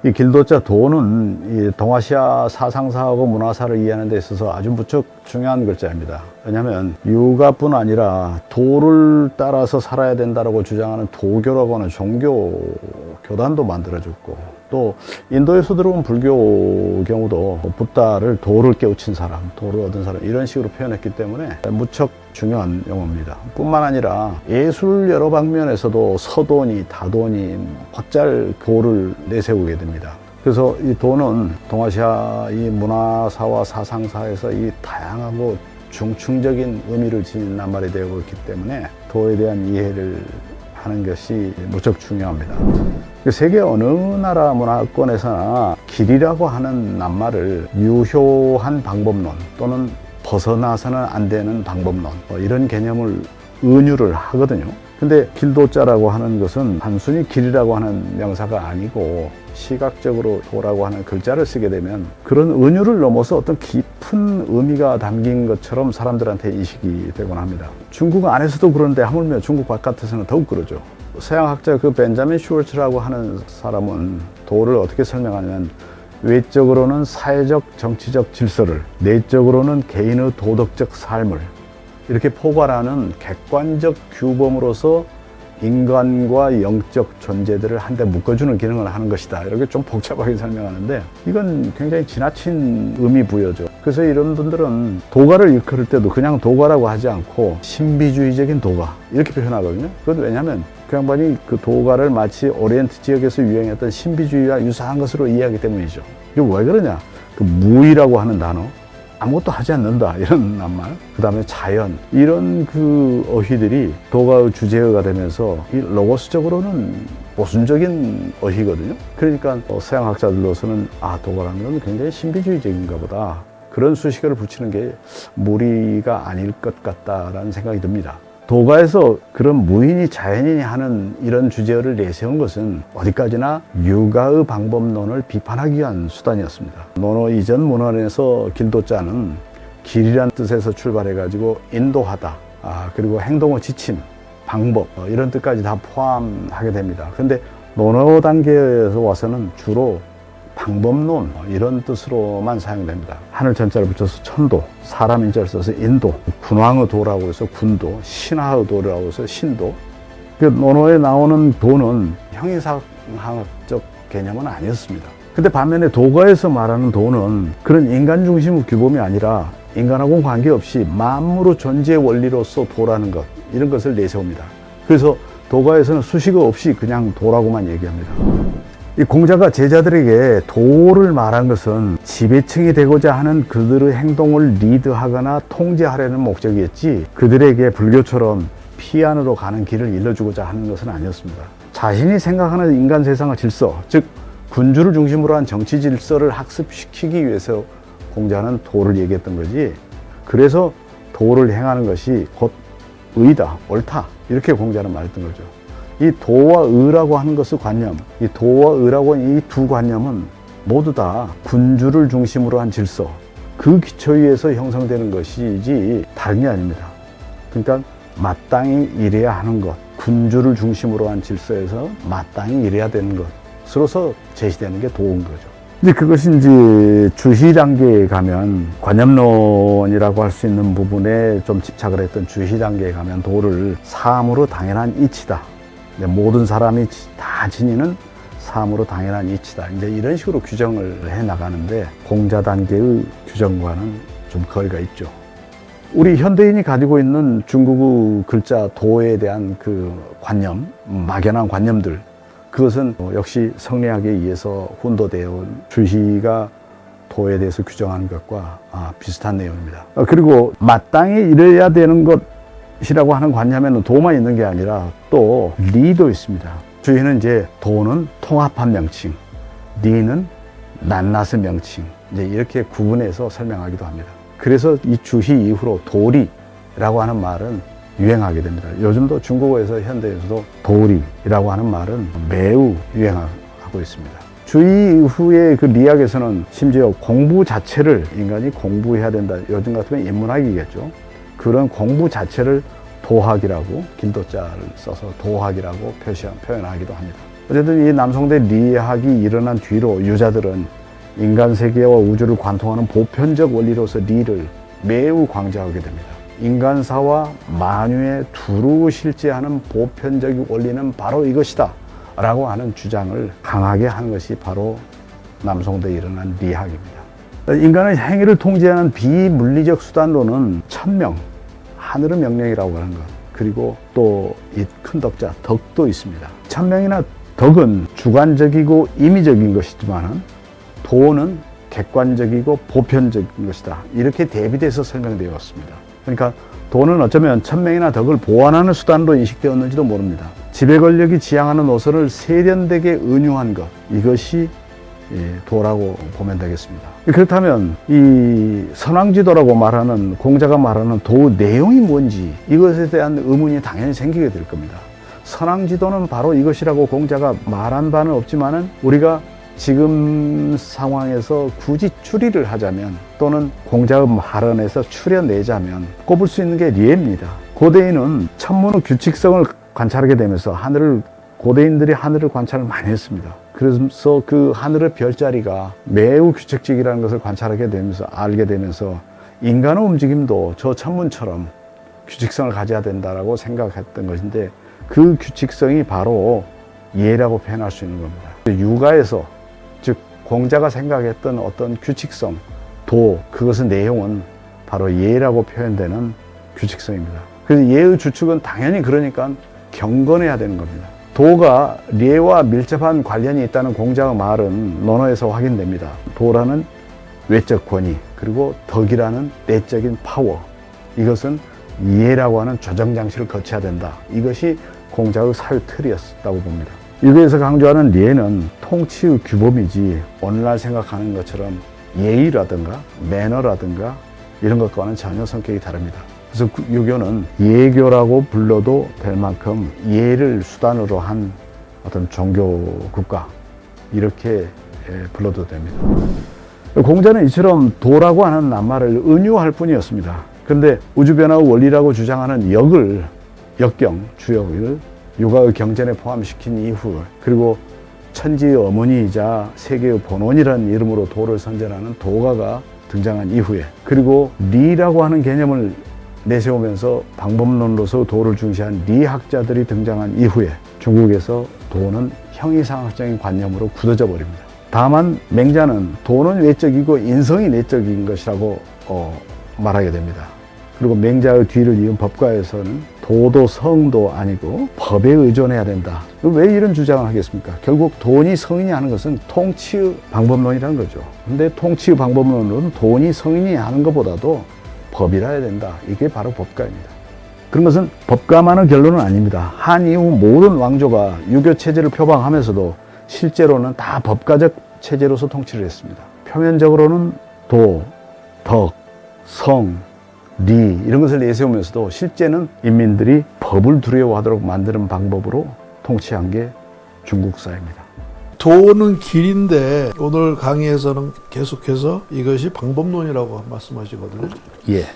이 길도자 도는 이 동아시아 사상사하고 문화사를 이해하는 데 있어서 아주 무척 중요한 글자입니다. 왜냐하면 유가뿐 아니라 도를 따라서 살아야 된다고 주장하는 도교라고 하는 종교 교단도 만들어졌고, 또 인도에서 들어온 불교 경우도 붓다를 도를 깨우친 사람, 도를 얻은 사람, 이런 식으로 표현했기 때문에 무척 중요한 용어입니다. 뿐만 아니라 예술 여러 방면에서도 서도니 다도니 곧잘 도를 내세우게 됩니다. 그래서 이 도는 동아시아 이 문화사와 사상사에서 이 다양하고 중층적인 의미를 지닌 낱말이 되고 있기 때문에 도에 대한 이해를 하는 것이 무척 중요합니다. 세계 어느 나라 문화권에서나 길이라고 하는 낱말을 유효한 방법론 또는 벗어나서는 안 되는 방법론, 이런 개념을 은유를 하거든요. 근데 길도자라고 하는 것은 단순히 길이라고 하는 명사가 아니고 시각적으로 도라고 하는 글자를 쓰게 되면 그런 은유를 넘어서 어떤 깊은 의미가 담긴 것처럼 사람들한테 인식이 되곤 합니다. 중국 안에서도 그런데 하물며 중국 바깥에서는 더욱 그러죠. 서양학자 그 벤자민 슈월츠라고 하는 사람은 도를 어떻게 설명하냐면, 외적으로는 사회적 정치적 질서를, 내적으로는 개인의 도덕적 삶을 이렇게 포괄하는 객관적 규범으로서 인간과 영적 존재들을 한데 묶어주는 기능을 하는 것이다. 이렇게 좀 복잡하게 설명하는데 이건 굉장히 지나친 의미 부여죠. 그래서 이런 분들은 도가를 일컬을 때도 그냥 도가라고 하지 않고 신비주의적인 도가 이렇게 표현하거든요. 그건 왜냐하면 그 양반이 그 도가를 마치 오리엔트 지역에서 유행했던 신비주의와 유사한 것으로 이해하기 때문이죠. 이거 왜 그러냐? 그 무의라고 하는 단어, 아무것도 하지 않는다, 이런 낱말, 그 다음에 자연, 이런 그 어휘들이 도가의 주제어가 되면서 이 로고스적으로는 모순적인 어휘거든요. 그러니까 서양학자들로서는 도가라는 건 굉장히 신비주의적인가 보다, 그런 수식어를 붙이는 게 무리가 아닐 것 같다라는 생각이 듭니다. 도가에서 그런 무인이 자연인이 하는 이런 주제어를 내세운 것은 어디까지나 유가의 방법론을 비판하기 위한 수단이었습니다. 논어 이전 문헌에서 길도자는 길이란 뜻에서 출발해가지고 인도하다, 그리고 행동의 지침, 방법, 이런 뜻까지 다 포함하게 됩니다. 그런데 논어 단계에서 와서는 주로 방법론, 이런 뜻으로만 사용됩니다. 하늘 전자를 붙여서 천도, 사람 인자를 써서 인도, 군왕의 도라고 해서 군도, 신하의 도라고 해서 신도. 그 논어에 나오는 도는 형이상학적 개념은 아니었습니다. 근데 반면에 도가에서 말하는 도는 그런 인간 중심의 규범이 아니라 인간하고는 관계없이 만물의 존재 원리로서 도라는 것, 이런 것을 내세웁니다. 그래서 도가에서는 수식어 없이 그냥 도라고만 얘기합니다. 이 공자가 제자들에게 도를 말한 것은 지배층이 되고자 하는 그들의 행동을 리드하거나 통제하려는 목적이었지, 그들에게 불교처럼 피안으로 가는 길을 일러주고자 하는 것은 아니었습니다. 자신이 생각하는 인간 세상의 질서, 즉 군주를 중심으로 한 정치 질서를 학습시키기 위해서 공자는 도를 얘기했던 거지, 그래서 도를 행하는 것이 곧 의다, 옳다, 이렇게 공자는 말했던 거죠. 이 도와 의라고 하는 것의 관념, 이 도와 의라고 하는 이 두 관념은 모두 다 군주를 중심으로 한 질서, 그 기초 위에서 형성되는 것이지 다른 게 아닙니다. 그러니까 마땅히 이래야 하는 것, 군주를 중심으로 한 질서에서 마땅히 이래야 되는 것으로서 제시되는 게 도인 거죠. 이제 그것이 이제 주시 단계에 가면, 관념론이라고 할 수 있는 부분에 좀 집착을 했던 주시 단계에 가면 도를 사함으로 당연한 이치다, 모든 사람이 다 지니는 삶으로 당연한 이치다, 이제 이런 식으로 규정을 해 나가는데 공자 단계의 규정과는 좀 거리가 있죠. 우리 현대인이 가지고 있는 중국의 글자 도에 대한 그 관념, 막연한 관념들, 그것은 역시 성리학에 의해서 훈도되어 온 주시가 도에 대해서 규정하는 것과 비슷한 내용입니다. 그리고 마땅히 이래야 되는 것이라고 하는 관념에는 도만 있는 게 아니라 또 리도 있습니다. 주희는 이제 도는 통합한 명칭, 리는 낱낱의 명칭, 이제 이렇게 구분해서 설명하기도 합니다. 그래서 이 주희 이후로 도리라고 하는 말은 유행하게 됩니다. 요즘도 중국어에서 현대에서도 도리라고 하는 말은 매우 유행하고 있습니다. 주희 이후의 그 리학에서는 심지어 공부 자체를 인간이 공부해야 된다, 요즘 같으면 인문학이겠죠. 그런 공부 자체를 도학이라고, 길도자를 써서 도학이라고 표현하기도 합니다. 어쨌든 이 남성대 리학이 일어난 뒤로 유자들은 인간 세계와 우주를 관통하는 보편적 원리로서 리를 매우 강조하게 됩니다. 인간사와 만유에 두루 실제하는 보편적 원리는 바로 이것이다 라고 하는 주장을 강하게 한 것이 바로 남성대에 일어난 리학입니다. 인간의 행위를 통제하는 비물리적 수단로는 천명, 하늘의 명령이라고 하는 것, 그리고 또 이 큰 덕자, 덕도 있습니다. 천명이나 덕은 주관적이고 임의적인 것이지만 도는 객관적이고 보편적인 것이다. 이렇게 대비돼서 설명되어 왔습니다. 그러니까 도는 어쩌면 천명이나 덕을 보완하는 수단으로 인식되었는지도 모릅니다. 지배 권력이 지향하는 노선을 세련되게 은유한 것, 이것이 도라고 보면 되겠습니다. 그렇다면 이 선왕지도라고 말하는, 공자가 말하는 도 내용이 뭔지 이것에 대한 의문이 당연히 생기게 될 겁니다. 선왕지도는 바로 이것이라고 공자가 말한 바는 없지만은 우리가 지금 상황에서 굳이 추리를 하자면, 또는 공자의 발언에서 추려내자면 꼽을 수 있는 게 리에입니다. 고대인은 천문의 규칙성을 관찰하게 되면서 고대인들이 하늘을 관찰을 많이 했습니다. 그래서 그 하늘의 별자리가 매우 규칙적이라는 것을 관찰하게 되면서, 알게 되면서 인간의 움직임도 저 천문처럼 규칙성을 가져야 된다라고 생각했던 것인데, 그 규칙성이 바로 예라고 표현할 수 있는 겁니다. 육아에서, 즉 공자가 생각했던 어떤 규칙성, 도, 그것의 내용은 바로 예라고 표현되는 규칙성입니다. 그래서 예의 주축은 당연히 그러니까 경건해야 되는 겁니다. 도가 예와 밀접한 관련이 있다는 공자의 말은 논어에서 확인됩니다. 도라는 외적 권위, 그리고 덕이라는 내적인 파워, 이것은 예라고 하는 조정 장치를 거쳐야 된다. 이것이 공자의 사유 틀이었다고 봅니다. 여기에서 강조하는 예는 통치의 규범이지 오늘날 생각하는 것처럼 예의라든가 매너라든가 이런 것과는 전혀 성격이 다릅니다. 그래서 유교는 예교라고 불러도 될 만큼 예를 수단으로 한 어떤 종교 국가, 이렇게 불러도 됩니다. 공자는 이처럼 도라고 하는 낱말을 은유할 뿐이었습니다. 그런데 우주변화의 원리라고 주장하는 역경, 주역을 육아의 경전에 포함시킨 이후, 그리고 천지의 어머니이자 세계의 본원이라는 이름으로 도를 선전하는 도가가 등장한 이후에, 그리고 리라고 하는 개념을 내세우면서 방법론으로서 도를 중시한 리학자들이 등장한 이후에 중국에서 도는 형이상학적인 관념으로 굳어져 버립니다. 다만 맹자는 도는 외적이고 인성이 내적인 것이라고 말하게 됩니다. 그리고 맹자의 뒤를 이은 법가에서는 도도 성도 아니고 법에 의존해야 된다. 왜 이런 주장을 하겠습니까? 결국 돈이 성인이 하는 것은 통치의 방법론이라는 거죠. 근데 통치의 방법론은 돈이 성인이 하는 것보다도 법이라 해야 된다. 이게 바로 법가입니다. 그런 것은 법가만의 결론은 아닙니다. 한 이후 모든 왕조가 유교 체제를 표방하면서도 실제로는 다 법가적 체제로서 통치를 했습니다. 표면적으로는 도, 덕, 성, 리 이런 것을 내세우면서도 실제는 인민들이 법을 두려워하도록 만드는 방법으로 통치한 게 중국사입니다. 도는 길인데 오늘 강의에서는 계속해서 이것이 방법론이라고 말씀하시거든요. 예.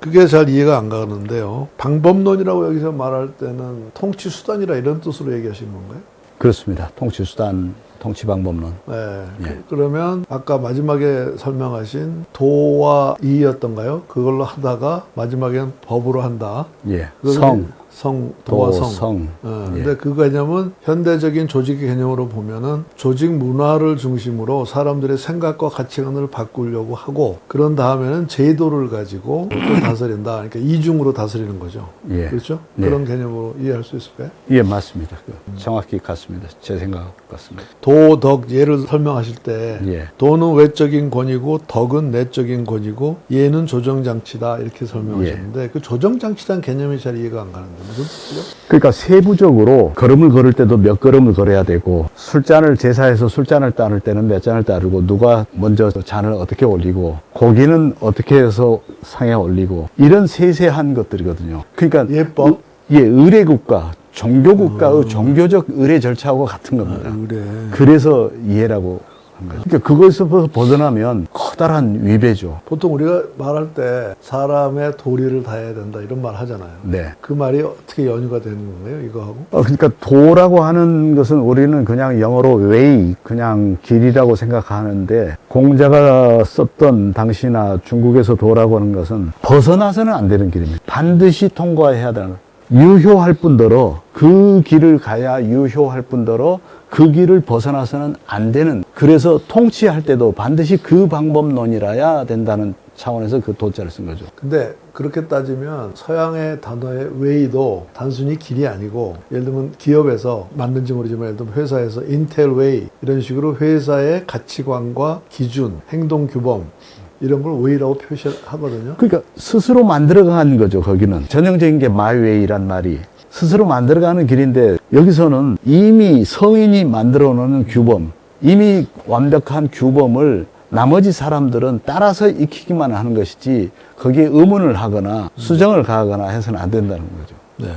그게 잘 이해가 안 가는데요. 방법론이라고 여기서 말할 때는 통치 수단이라 이런 뜻으로 얘기하시는 건가요? 그렇습니다. 통치 수단, 통치 방법론. 네. 예. 그러면 아까 마지막에 설명하신 도와 이였던가요? 그걸로 하다가 마지막에는 법으로 한다. 예. 도와 성. 성. 근데 그 개념은 현대적인 조직의 개념으로 보면은 조직 문화를 중심으로 사람들의 생각과 가치관을 바꾸려고 하고, 그런 다음에는 제도를 가지고 또 다스린다. 그러니까 이중으로 다스리는 거죠. 예. 그렇죠? 네. 그런 개념으로 이해할 수 있을까요? 예, 맞습니다. 정확히 같습니다. 제 생각 같습니다. 도, 덕, 예를 설명하실 때 예. 도는 외적인 권위고 덕은 내적인 권위고 예는 조정장치다 이렇게 설명하셨는데 그 조정장치라는 개념이 잘 이해가 안 가는데 무슨 뜻이죠? 그러니까 세부적으로 걸음을 걸을 때도 몇 걸음을 걸어야 되고, 술잔을 제사해서 술잔을 따를 때는 몇 잔을 따르고, 누가 먼저 잔을 어떻게 올리고, 고기는 어떻게 해서 상에 올리고, 이런 세세한 것들이거든요. 그러니까 예법? 의례국가, 종교국가의 종교적 의례 절차하고 같은 겁니다. 의례. 그래서 이해라고 한 거예요. 그러니까 그것에서 벗어나면 커다란 위배죠. 보통 우리가 말할 때 사람의 도리를 다해야 된다 이런 말 하잖아요. 네. 그 말이 어떻게 연유가 되는 건가요? 이거하고? 그러니까 도라고 하는 것은 우리는 그냥 영어로 way, 그냥 길이라고 생각하는데 공자가 썼던 당시나 중국에서 도라고 하는 것은 벗어나서는 안 되는 길입니다. 반드시 통과해야 되는 거예요. 유효할 뿐더러 그 길을 가야 유효할 뿐더러 그 길을 벗어나서는 안 되는, 그래서 통치할 때도 반드시 그 방법론이라야 된다는 차원에서 그 도자를 쓴 거죠. 근데 그렇게 따지면 서양의 단어의 way도 단순히 길이 아니고, 예를 들면 기업에서 맞는지 모르지만 예를 들면 회사에서 인텔 웨이 이런 식으로 회사의 가치관과 기준, 행동 규범 이런 걸 way라고 표시하거든요. 그러니까 스스로 만들어가는 거죠. 거기는 전형적인 게 my way란 말이 스스로 만들어가는 길인데, 여기서는 이미 성인이 만들어 놓은 규범, 이미 완벽한 규범을 나머지 사람들은 따라서 익히기만 하는 것이지 거기에 의문을 하거나 수정을 가하거나 해서는 안 된다는 거죠. 네.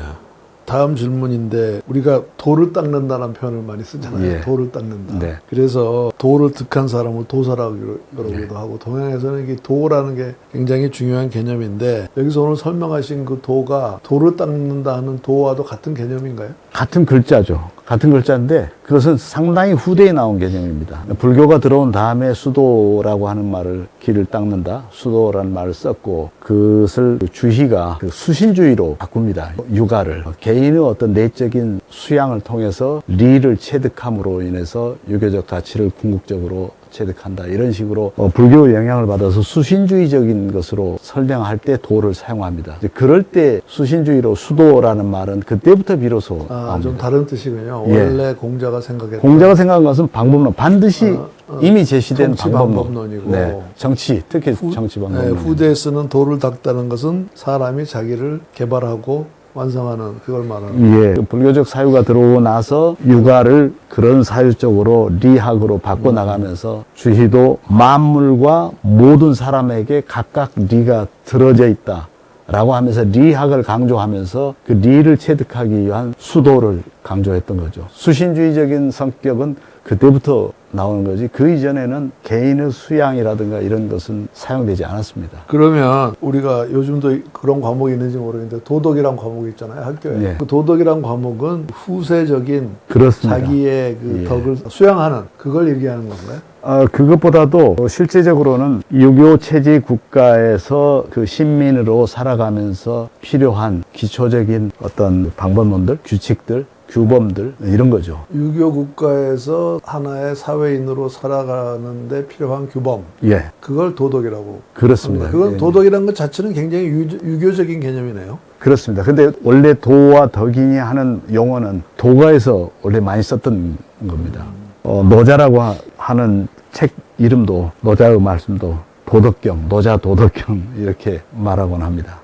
다음 질문인데, 우리가 돌을 닦는다는 표현을 많이 쓰잖아요. 예. 돌을 닦는다. 네. 그래서 돌을 득한 사람을 도사라고 그러기도 하고, 동양에서는 이게 도라는 게 굉장히 중요한 개념인데, 여기서 오늘 설명하신 그 도가 돌을 닦는다 하는 도와도 같은 개념인가요? 같은 글자죠. 같은 글자인데 그것은 상당히 후대에 나온 개념입니다. 불교가 들어온 다음에 수도라고 하는 말을, 길을 닦는다, 수도라는 말을 썼고, 그것을 주희가 그 수신주의로 바꿉니다. 육아를, 개인의 어떤 내적인 수양을 통해서 리를 체득함으로 인해서 유교적 가치를 궁극적으로 체득한다, 이런 식으로 불교 영향을 받아서 수신주의적인 것으로 설명할 때 도를 사용합니다. 이제 그럴 때 수신주의로 수도라는 말은 그때부터 비로소 나옵니다. 좀 다른 뜻이군요. 예. 원래 공자가 생각했던 공자가 생각한 것은 방법론, 반드시 이미 제시된 정치 방법론이고, 네, 정치, 특히 정치 방법론. 네, 후대에 쓰는 도를 닦다는 것은 사람이 자기를 개발하고 완성하는, 그걸 말하는. 예, 불교적 사유가 들어오고 나서 육아를 그런 사유적으로 리학으로 바꿔나가면서 주희도 만물과 모든 사람에게 각각 리가 들어져 있다 라고 하면서 리학을 강조하면서 그 리를 체득하기 위한 수도를 강조했던 거죠. 수신주의적인 성격은 그때부터 나오는 거지, 그 이전에는 개인의 수양이라든가 이런 것은 사용되지 않았습니다. 그러면 우리가 요즘도 그런 과목이 있는지 모르겠는데, 도덕이란 과목이 있잖아요, 학교에. 예. 그 도덕이란 과목은 후세적인 그렇습니다. 자기의 그 예. 덕을 수양하는, 그걸 얘기하는 건가요? 그것보다도 실제적으로는 유교 체제 국가에서 그 신민으로 살아가면서 필요한 기초적인 어떤 방법론들, 규칙들, 규범들, 이런 거죠. 유교 국가에서 하나의 사회인으로 살아가는데 필요한 규범, 예, 그걸 도덕이라고. 그렇습니다. 합니다. 그건 예. 도덕이라는 것 자체는 굉장히 유교적인 개념이네요. 그렇습니다. 근데 원래 도와 덕이니 하는 용어는 도가에서 원래 많이 썼던 겁니다. 노자라고 하는 책 이름도, 노자의 말씀도 도덕경, 노자 도덕경 이렇게 말하곤 합니다.